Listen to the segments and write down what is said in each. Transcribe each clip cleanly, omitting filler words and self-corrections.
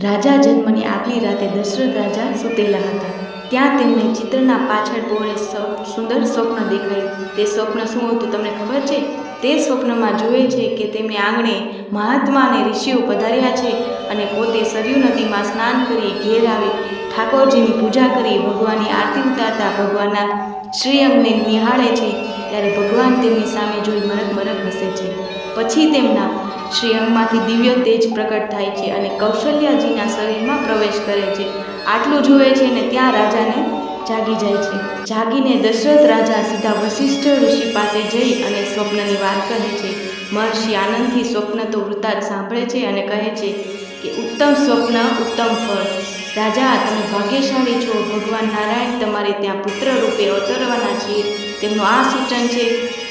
રાજા જન્મની આગલી રાતે દશરથ રાજા સૂતેલા હતા. ત્યાં તેમને ચિત્રના પાછળ બોરે સુંદર સ્વપ્ન દેખાયું. તે સ્વપ્ન શું હતું તમને ખબર છે? તે સ્વપ્નમાં જુએ છે કે તેમને આંગણે મહાત્મા અને ઋષિઓ પધાર્યા છે અને પોતે સરયુ નદીમાં સ્નાન કરી ઘેર આવી ઠાકોરજીની પૂજા કરી ભગવાનની આરતી ઉતારતા ભગવાનના શ્રીઅંગને નિહાળે છે. ત્યારે ભગવાન તેમની સામે જોઈ મરક મરક હસે છે. પછી તેમના શ્રીઅંગમાંથી દિવ્ય તેજ પ્રકટ થાય છે અને કૌશલ્યાજીના શરીરમાં પ્રવેશ કરે છે. આટલું જુએ છે ને ત્યાં રાજાને જાગી જાય છે. જાગીને દશરથ રાજા સીધા વશિષ્ઠ ઋષિ પાસે જઈ અને સ્વપ્નની વાત કહે છે. મહર્ષિ આનંદથી સ્વપ્ન તો વૃતાંત સાંભળે છે અને કહે છે કે ઉત્તમ સ્વપ્ન ઉત્તમ ફળ. રાજા, તમે ભાગ્યશાળી છો. ભગવાન નારાયણ તમારે ત્યાં પુત્ર રૂપે અવતરવાના છીએ. તેમનું આ સૂચન છે.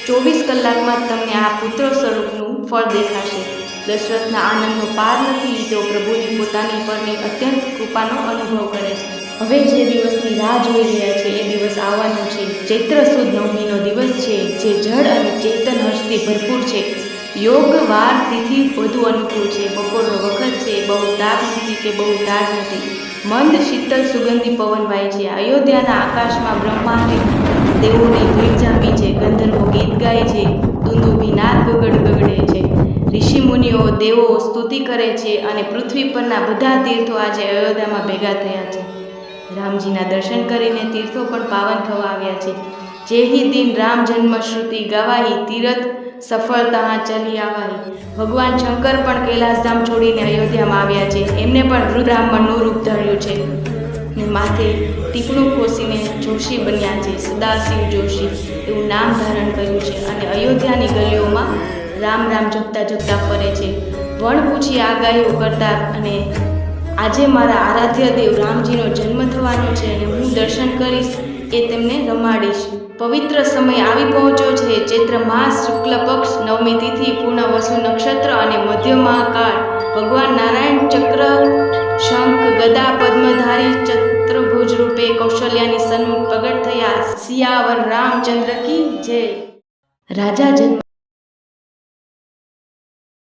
24 કલાકમાં તમને આ પુત્ર સ્વરૂપનું ફળ દેખાશે. દશરથના આનંદનો પાર નથી. તેઓ પ્રભુની પોતાની પરની અત્યંત કૃપાનો અનુભવ કરે છે. હવે જે દિવસની રાહ જોઈ રહ્યા છે એ દિવસ આવવાનો છે. ચૈત્ર સુદ નવમીનો દિવસ છે, જે જળ અને ચેતન હર્ષથી ભરપૂર છે. યોગ વાર તિથિ વધુ અનુકૂળ છે. બપોરનો વખત છે. બહુ તાપ નથી કે બહુ ટાઢ નથી. મંદ શીતળ સુગંધી પવન વાય છે. અયોધ્યાના આકાશમાં બ્રહ્માંડે દેવોની ભીડ જામી છે. ગંધર્વો ગીત ગાય છે. દુંદુભી નાદ ગગડે છે. ઋષિ મુનિઓ દેવો સ્તુતિ કરે છે અને પૃથ્વી પરના બધા તીર્થો આજે અયોધ્યામાં ભેગા થયા છે. રામજીના દર્શન કરીને તીર્થો પણ પાવન થવા આવ્યા છે. જેહી દિન રામ જન્મ શ્રુતિ ગવાહી તીરથ સફળ તહાં ચલી આવાહી. ભગવાન શંકર પણ કૈલાસધામ છોડીને અયોધ્યામાં આવ્યા છે. એમને પણ રુદ્રામણનું રૂપ ધર્યું છે ને માથે ટીપણું ખોસીને જોશી બન્યા છે. સદાશિવ જોશી એવું નામ ધારણ કર્યું છે અને અયોધ્યાની ગલીઓમાં રામ રામ જપતા જપતા ફરે છે. વણ પૂછી આગાહીઓ કરતા અને આજે મારા આરાધ્ય દેવ રામજીનો જન્મ થવાનો છે અને હું દર્શન કરીશ, એ તેમને રમાડીશ. પવિત્ર સમય આવી પહોંચ્યો છે. ચૈત્ર માસ શુક્લ પક્ષ નવમી તિથિ પૂર્ણ વસુ નક્ષત્ર અને મધ્ય મહાકાળ. ભગવાન નારાયણ ચક્ર શંખ ગદા પદ્મધારી ચતુર્ભુજ રૂપે કૌશલ્યાની સન્મુખ પ્રગટ થયા. સિયાવર રામચંદ્ર કી જય. રાજા જન્મ